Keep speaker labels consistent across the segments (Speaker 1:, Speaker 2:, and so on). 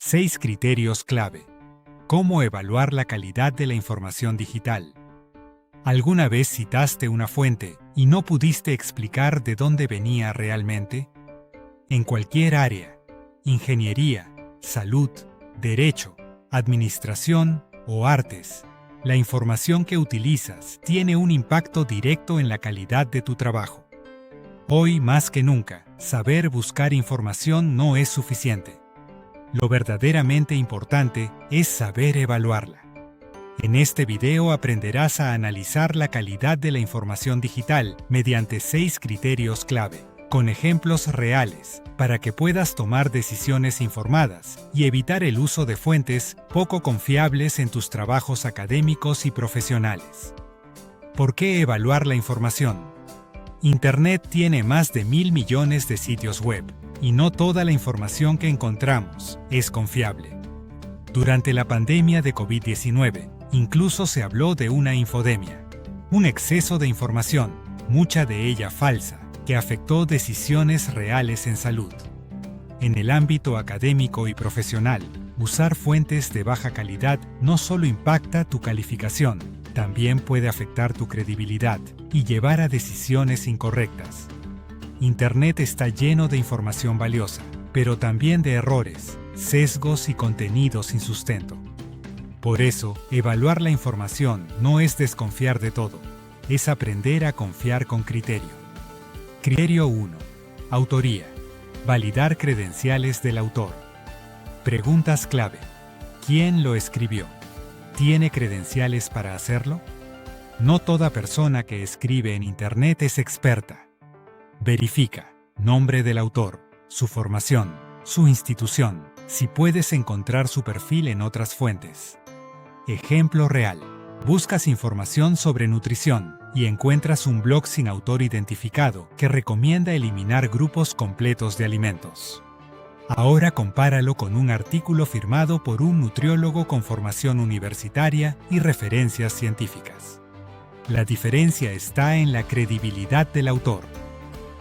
Speaker 1: 6 criterios clave. ¿Cómo evaluar la calidad de la información digital? ¿Alguna vez citaste una fuente y no pudiste explicar de dónde venía realmente? En cualquier área, ingeniería, salud, derecho, administración o artes, la información que utilizas tiene un impacto directo en la calidad de tu trabajo. Hoy más que nunca, saber buscar información no es suficiente. Lo verdaderamente importante es saber evaluarla. En este video aprenderás a analizar la calidad de la información digital mediante 6 criterios clave, con ejemplos reales, para que puedas tomar decisiones informadas y evitar el uso de fuentes poco confiables en tus trabajos académicos y profesionales. ¿Por qué evaluar la información? Internet tiene más de 1.000 millones de sitios web, y no toda la información que encontramos es confiable. Durante la pandemia de COVID-19, incluso se habló de una infodemia, un exceso de información, mucha de ella falsa, que afectó decisiones reales en salud. En el ámbito académico y profesional, usar fuentes de baja calidad no solo impacta tu calificación, también puede afectar tu credibilidad y llevar a decisiones incorrectas. Internet está lleno de información valiosa, pero también de errores, sesgos y contenidos sin sustento. Por eso, evaluar la información no es desconfiar de todo, es aprender a confiar con criterio. Criterio 1. Autoría. Validar credenciales del autor. Preguntas clave. ¿Quién lo escribió? ¿Tiene credenciales para hacerlo? No toda persona que escribe en Internet es experta. Verifica. Nombre del autor, su formación, su institución, si puedes encontrar su perfil en otras fuentes. Ejemplo real. Buscas información sobre nutrición y encuentras un blog sin autor identificado que recomienda eliminar grupos completos de alimentos. Ahora compáralo con un artículo firmado por un nutriólogo con formación universitaria y referencias científicas. La diferencia está en la credibilidad del autor.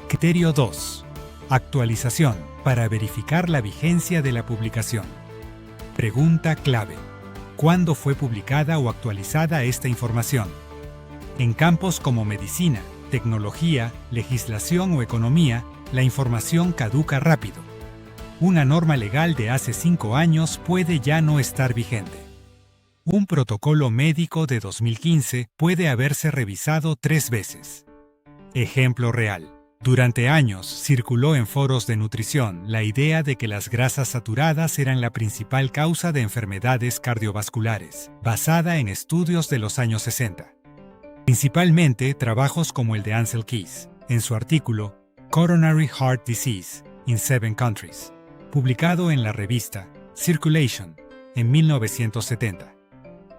Speaker 1: Criterio 2. Actualización, para verificar la vigencia de la publicación. Pregunta clave. ¿Cuándo fue publicada o actualizada esta información? En campos como medicina, tecnología, legislación o economía, la información caduca rápido. Una norma legal de hace 5 años puede ya no estar vigente. Un protocolo médico de 2015 puede haberse revisado 3 veces. Ejemplo real. Durante años circuló en foros de nutrición la idea de que las grasas saturadas eran la principal causa de enfermedades cardiovasculares, basada en estudios de los años 60. Principalmente trabajos como el de Ansel Keys, en su artículo Coronary Heart Disease in 7 Countries, publicado en la revista Circulation en 1970.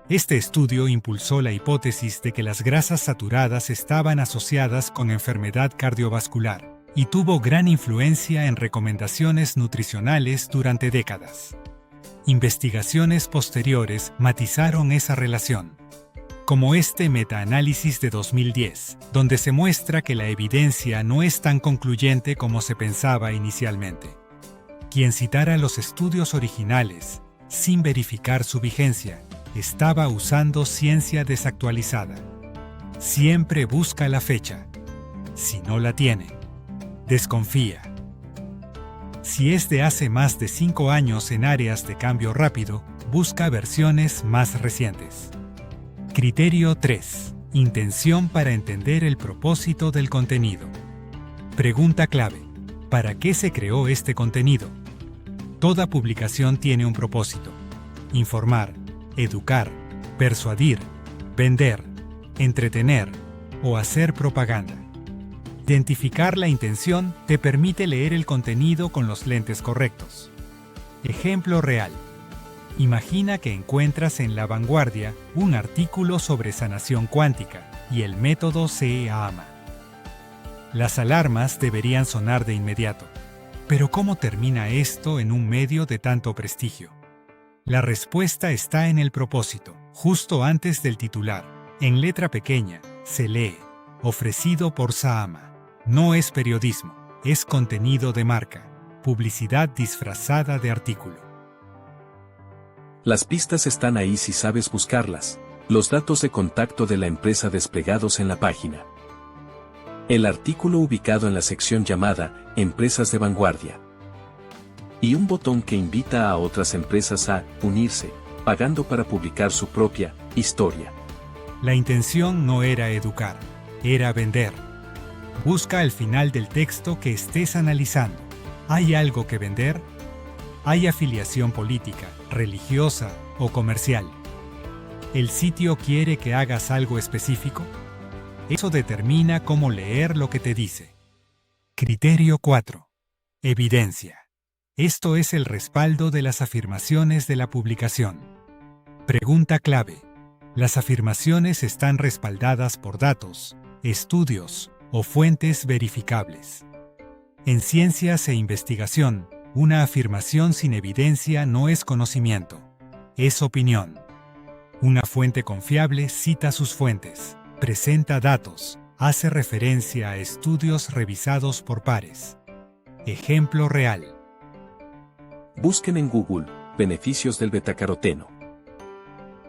Speaker 1: Este estudio impulsó la hipótesis de que las grasas saturadas estaban asociadas con enfermedad cardiovascular y tuvo gran influencia en recomendaciones nutricionales durante décadas. Investigaciones posteriores matizaron esa relación, como este metaanálisis de 2010, donde se muestra que la evidencia no es tan concluyente como se pensaba inicialmente. Quien citara los estudios originales, sin verificar su vigencia, estaba usando ciencia desactualizada. Siempre busca la fecha. Si no la tiene, desconfía. Si es de hace más de 5 años en áreas de cambio rápido, busca versiones más recientes. Criterio 3. Intención para entender el propósito del contenido. Pregunta clave. ¿Para qué se creó este contenido? Toda publicación tiene un propósito: informar, educar, persuadir, vender, entretener o hacer propaganda. Identificar la intención te permite leer el contenido con los lentes correctos. Ejemplo real. Imagina que encuentras en La Vanguardia un artículo sobre sanación cuántica y el método CEAMA. Las alarmas deberían sonar de inmediato. Pero ¿cómo termina esto en un medio de tanto prestigio? La respuesta está en el propósito. Justo antes del titular, en letra pequeña, se lee: ofrecido por SAAMA. No es periodismo, es contenido de marca, publicidad disfrazada de artículo.
Speaker 2: Las pistas están ahí si sabes buscarlas. Los datos de contacto de la empresa desplegados en la página. El artículo ubicado en la sección llamada Empresas de Vanguardia. Y un botón que invita a otras empresas a unirse, pagando para publicar su propia historia.
Speaker 1: La intención no era educar, era vender. Busca al final del texto que estés analizando. ¿Hay algo que vender? ¿Hay afiliación política, religiosa o comercial? ¿El sitio quiere que hagas algo específico? Eso determina cómo leer lo que te dice. Criterio 4. Evidencia. Esto es el respaldo de las afirmaciones de la publicación. Pregunta clave. ¿Las afirmaciones están respaldadas por datos, estudios o fuentes verificables? En ciencias e investigación, una afirmación sin evidencia no es conocimiento, es opinión. Una fuente confiable cita sus fuentes, presenta datos, hace referencia a estudios revisados por pares. Ejemplo real.
Speaker 2: Busquen en Google, beneficios del betacaroteno.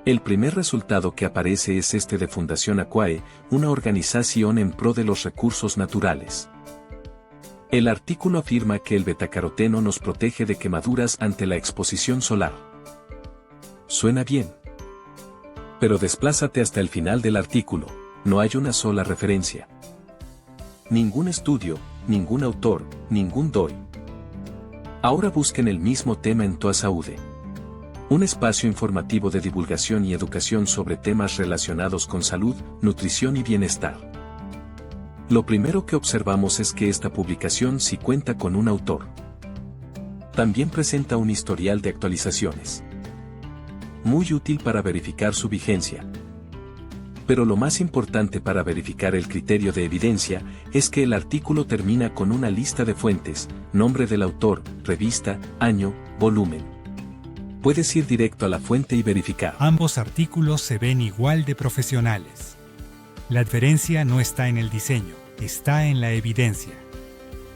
Speaker 2: El primer resultado que aparece es este de Fundación Aquae, una organización en pro de los recursos naturales. El artículo afirma que el betacaroteno nos protege de quemaduras ante la exposición solar. Suena bien. Pero desplázate hasta el final del artículo, no hay una sola referencia. Ningún estudio, ningún autor, ningún DOI. Ahora busquen el mismo tema en Toasaude. Un espacio informativo de divulgación y educación sobre temas relacionados con salud, nutrición y bienestar. Lo primero que observamos es que esta publicación sí cuenta con un autor. También presenta un historial de actualizaciones. Muy útil para verificar su vigencia. Pero lo más importante para verificar el criterio de evidencia es que el artículo termina con una lista de fuentes, nombre del autor, revista, año, volumen. Puedes ir directo a la fuente y verificar.
Speaker 1: Ambos artículos se ven igual de profesionales. La diferencia no está en el diseño, está en la evidencia.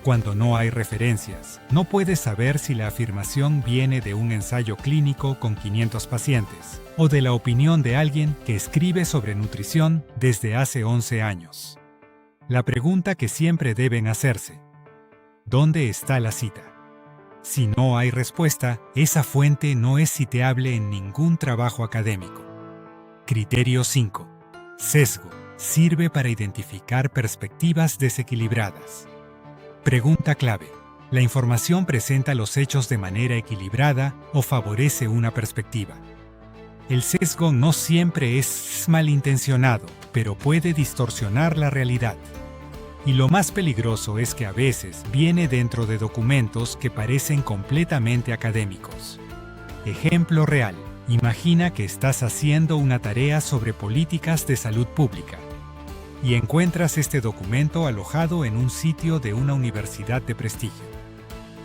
Speaker 1: Cuando no hay referencias, no puedes saber si la afirmación viene de un ensayo clínico con 500 pacientes o de la opinión de alguien que escribe sobre nutrición desde hace 11 años. La pregunta que siempre deben hacerse: ¿dónde está la cita? Si no hay respuesta, esa fuente no es citable en ningún trabajo académico. Criterio 5. Sesgo. Sirve para identificar perspectivas desequilibradas. Pregunta clave. ¿La información presenta los hechos de manera equilibrada o favorece una perspectiva? El sesgo no siempre es malintencionado, pero puede distorsionar la realidad. Y lo más peligroso es que a veces viene dentro de documentos que parecen completamente académicos. Ejemplo real. Imagina que estás haciendo una tarea sobre políticas de salud pública y encuentras este documento alojado en un sitio de una universidad de prestigio.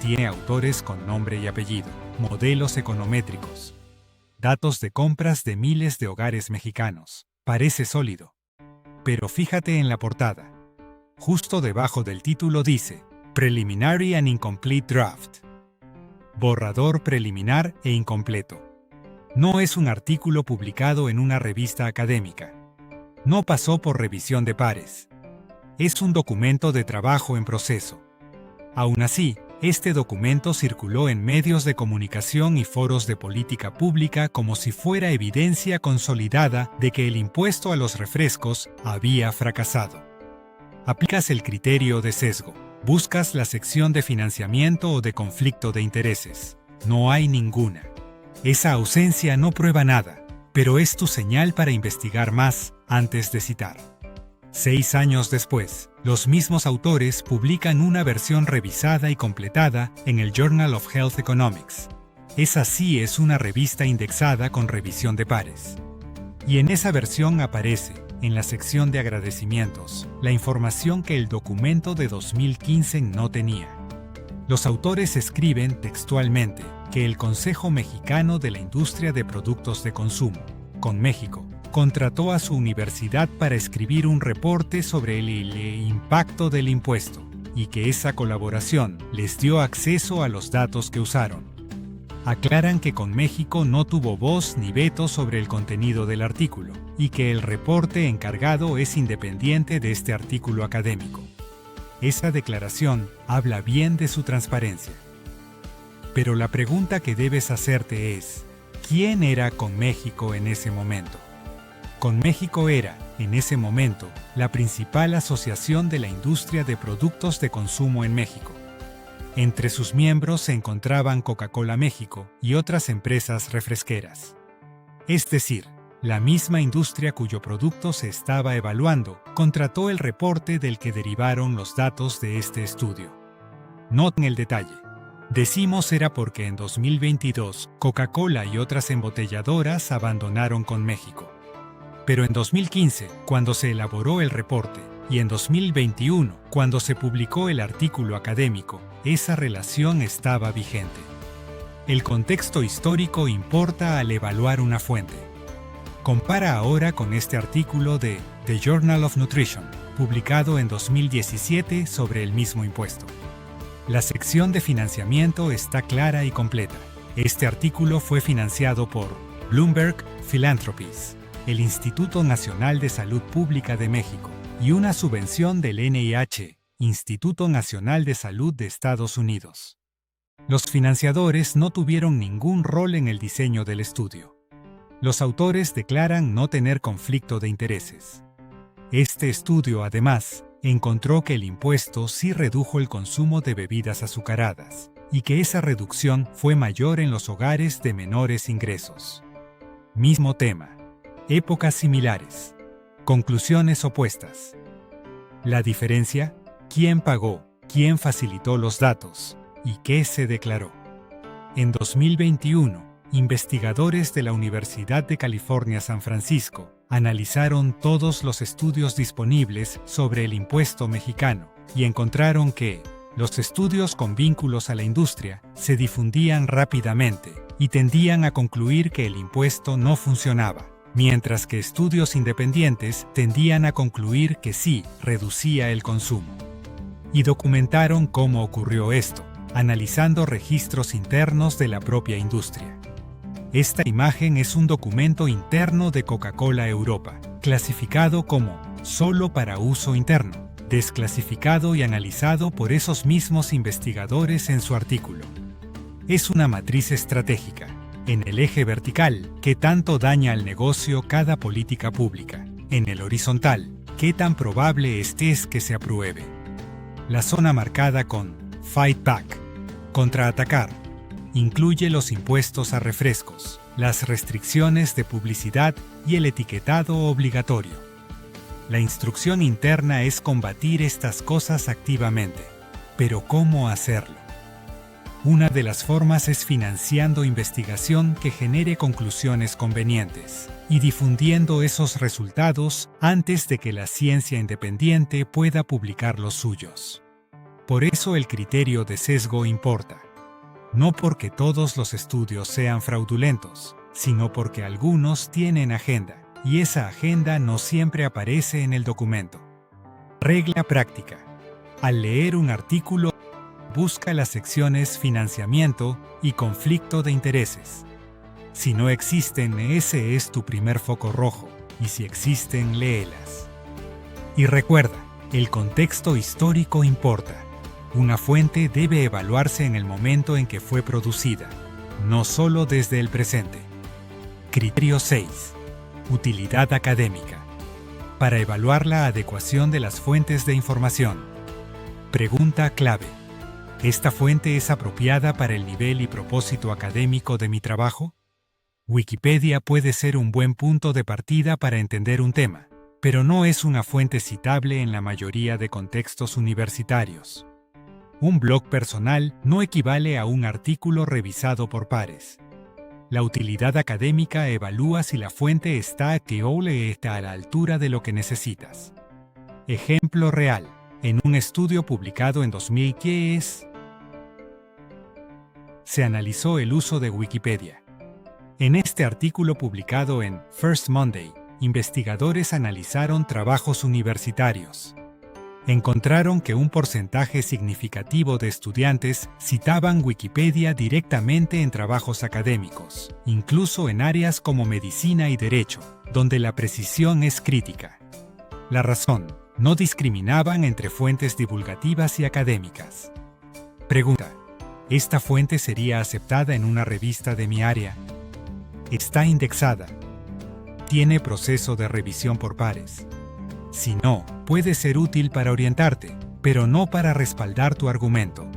Speaker 1: Tiene autores con nombre y apellido, modelos econométricos, datos de compras de miles de hogares mexicanos. Parece sólido. Pero fíjate en la portada. Justo debajo del título dice Preliminary and Incomplete Draft. Borrador preliminar e incompleto. No es un artículo publicado en una revista académica. No pasó por revisión de pares. Es un documento de trabajo en proceso. Aún así, este documento circuló en medios de comunicación y foros de política pública como si fuera evidencia consolidada de que el impuesto a los refrescos había fracasado. Aplicas el criterio de sesgo. Buscas la sección de financiamiento o de conflicto de intereses. No hay ninguna. Esa ausencia no prueba nada, pero es tu señal para investigar más antes de citar. 6 años después, los mismos autores publican una versión revisada y completada en el Journal of Health Economics. Esa sí es una revista indexada con revisión de pares. Y en esa versión aparece, en la sección de agradecimientos, la información que el documento de 2015 no tenía. Los autores escriben textualmente que el Consejo Mexicano de la Industria de Productos de Consumo, CONMÉXICO, contrató a su universidad para escribir un reporte sobre el impacto del impuesto, y que esa colaboración les dio acceso a los datos que usaron. Aclaran que CONMÉXICO no tuvo voz ni veto sobre el contenido del artículo, y que el reporte encargado es independiente de este artículo académico. Esa declaración habla bien de su transparencia. Pero la pregunta que debes hacerte es, ¿quién era CONMÉXICO en ese momento? CONMÉXICO era, en ese momento, la principal asociación de la industria de productos de consumo en México. Entre sus miembros se encontraban Coca-Cola México y otras empresas refresqueras. Es decir, la misma industria cuyo producto se estaba evaluando contrató el reporte del que derivaron los datos de este estudio. Noten el detalle. Decimos era porque en 2022 Coca-Cola y otras embotelladoras abandonaron CONMÉXICO. Pero en 2015, cuando se elaboró el reporte, y en 2021, cuando se publicó el artículo académico, esa relación estaba vigente. El contexto histórico importa al evaluar una fuente. Compara ahora con este artículo de The Journal of Nutrition, publicado en 2017 sobre el mismo impuesto. La sección de financiamiento está clara y completa. Este artículo fue financiado por Bloomberg Philanthropies, el Instituto Nacional de Salud Pública de México, y una subvención del NIH, Instituto Nacional de Salud de Estados Unidos. Los financiadores no tuvieron ningún rol en el diseño del estudio. Los autores declaran no tener conflicto de intereses. Este estudio, además, encontró que el impuesto sí redujo el consumo de bebidas azucaradas, y que esa reducción fue mayor en los hogares de menores ingresos. Mismo tema. Épocas similares. Conclusiones opuestas. La diferencia: quién pagó, quién facilitó los datos y qué se declaró. En 2021, investigadores de la Universidad de California San Francisco analizaron todos los estudios disponibles sobre el impuesto mexicano y encontraron que los estudios con vínculos a la industria se difundían rápidamente y tendían a concluir que el impuesto no funcionaba, mientras que estudios independientes tendían a concluir que sí reducía el consumo. Y documentaron cómo ocurrió esto, analizando registros internos de la propia industria. Esta imagen es un documento interno de Coca-Cola Europa, clasificado como solo para uso interno, desclasificado y analizado por esos mismos investigadores en su artículo. Es una matriz estratégica, en el eje vertical, qué tanto daña al negocio cada política pública, en el horizontal, qué tan probable es que se apruebe. La zona marcada con Fight Back, contraatacar, incluye los impuestos a refrescos, las restricciones de publicidad y el etiquetado obligatorio. La instrucción interna es combatir estas cosas activamente. Pero ¿cómo hacerlo? Una de las formas es financiando investigación que genere conclusiones convenientes y difundiendo esos resultados antes de que la ciencia independiente pueda publicar los suyos. Por eso el criterio de sesgo importa. No porque todos los estudios sean fraudulentos, sino porque algunos tienen agenda, y esa agenda no siempre aparece en el documento. Regla práctica. Al leer un artículo, busca las secciones Financiamiento y Conflicto de Intereses. Si no existen, ese es tu primer foco rojo, y si existen, léelas. Y recuerda, el contexto histórico importa. Una fuente debe evaluarse en el momento en que fue producida, no solo desde el presente. Criterio 6. Utilidad académica. Para evaluar la adecuación de las fuentes de información. Pregunta clave. ¿Esta fuente es apropiada para el nivel y propósito académico de mi trabajo? Wikipedia puede ser un buen punto de partida para entender un tema, pero no es una fuente citable en la mayoría de contextos universitarios. Un blog personal no equivale a un artículo revisado por pares. La utilidad académica evalúa si la fuente está a la altura de lo que necesitas. Ejemplo real. En un estudio publicado en 2010, se analizó el uso de Wikipedia. En este artículo publicado en First Monday, investigadores analizaron trabajos universitarios. Encontraron que un porcentaje significativo de estudiantes citaban Wikipedia directamente en trabajos académicos, incluso en áreas como medicina y derecho, donde la precisión es crítica. La razón: no discriminaban entre fuentes divulgativas y académicas. Pregunta: ¿esta fuente sería aceptada en una revista de mi área? ¿Está indexada? ¿Tiene proceso de revisión por pares? Si no, puede ser útil para orientarte, pero no para respaldar tu argumento.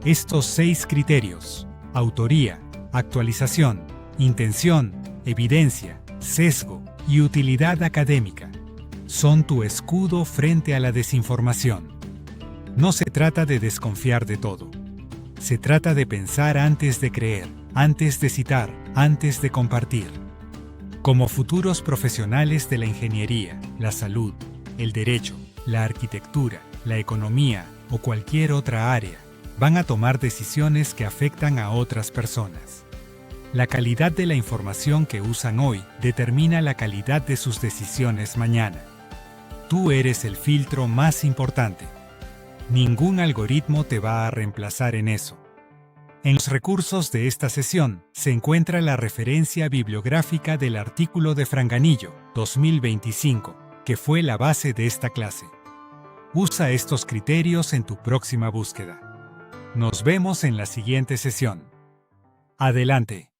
Speaker 1: Estos 6 criterios: autoría, actualización, intención, evidencia, sesgo y utilidad académica, son tu escudo frente a la desinformación. No se trata de desconfiar de todo. Se trata de pensar antes de creer, antes de citar, antes de compartir. Como futuros profesionales de la ingeniería, la salud, el derecho, la arquitectura, la economía o cualquier otra área, van a tomar decisiones que afectan a otras personas. La calidad de la información que usan hoy determina la calidad de sus decisiones mañana. Tú eres el filtro más importante. Ningún algoritmo te va a reemplazar en eso. En los recursos de esta sesión se encuentra la referencia bibliográfica del artículo de Franganillo, 2025, que fue la base de esta clase. Usa estos criterios en tu próxima búsqueda. Nos vemos en la siguiente sesión. Adelante.